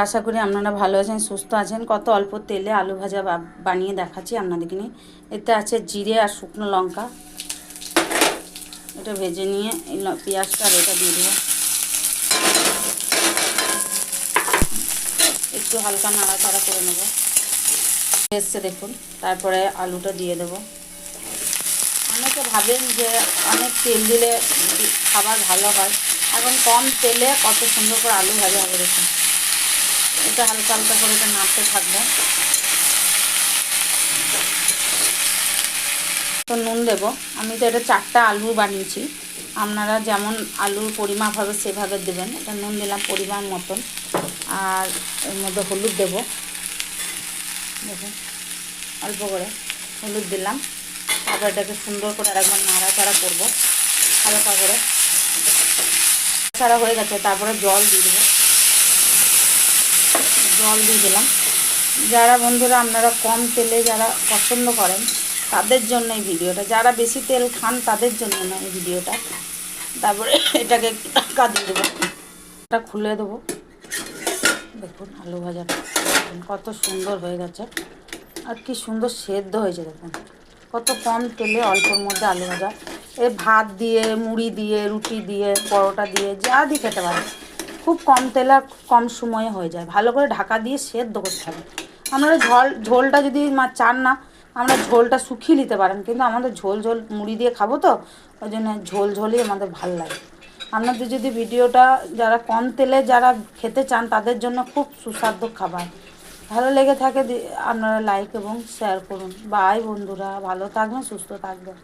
আশা করি আপনারা ভালো আছেন, সুস্থ আছেন। কত অল্প তেলে আলু ভাজা বানিয়ে দেখাচ্ছি আপনাদেরকে নিয়ে। এতে আছে জিরে আর শুকনো লঙ্কা। এটা ভেজে নিয়ে এই পেঁয়াজটা আর এটা দিয়ে দেবো, একটু হালকা নাড়াচাড়া করে নেব। এসছে দেখুন, তারপরে আলুটা দিয়ে দেবো। অনেকে ভাবেন যে অনেক তেল দিলে খাবার ভালো হয়, এখন কম তেলে কত সুন্দর করে আলু ভাজা হবে দেখুন। এটা হালকা হালকা করে এটা নাড়তে থাকবে। তো নুন দেবো। আমি তো এটা 4টা আলু বানিয়েছি, আপনারা যেমন আলুর পরিমাপ হবে সেভাবে দেবেন। এটা নুন দিলাম পরিমাণ মতন, আর এর মধ্যে হলুদ দেবো, দেখুন অল্প করে হলুদ দিলাম। তারপর এটাকে সুন্দর করে আরেকবার নাড়াচাড়া করবো হালকা করে। নাড়াচাড়া হয়ে গেছে, তারপরে জল দিয়ে দেবো। জল দিয়ে দিলাম। যারা বন্ধুরা আপনারা কম তেলে যারা পছন্দ করেন তাদের জন্য এই ভিডিওটা, যারা বেশি তেল খান তাদের জন্য না এই ভিডিওটা। তারপরে এটাকে একটু ঢাকা দিয়ে দেবো, এটা খুলে দেবো। দেখুন আলু ভাজাটা কত সুন্দর হয়ে গেছে, আর কি সুন্দর সেদ্ধ হয়েছে দেখুন। কত কম তেলে অল্পর মধ্যে আলু ভাজা। এই ভাত দিয়ে, মুড়ি দিয়ে, রুটি দিয়ে, পরোটা দিয়ে, যা দিয়ে খেতে পারে। খুব কম তেলে আর কম সময়ে হয়ে যায়। ভালো করে ঢাকা দিয়ে সেদ্ধ করতে হবে। আপনারা ঝোলটা যদি চান না, আমরা ঝোলটা শুকিয়ে নিতে পারেন, কিন্তু আমাদের ঝোল মুড়ি দিয়ে খাবো তো, ওই জন্য ঝোলই আমাদের ভালো লাগে। আপনাদের যদি ভিডিওটা যারা কম তেলে যারা খেতে চান তাদের জন্য খুব সুস্বাদু খাবার। ভালো লেগে থাকে আপনারা লাইক এবং শেয়ার করুন। বাই বন্ধুরা, ভালো থাকবেন, সুস্থ থাকবেন।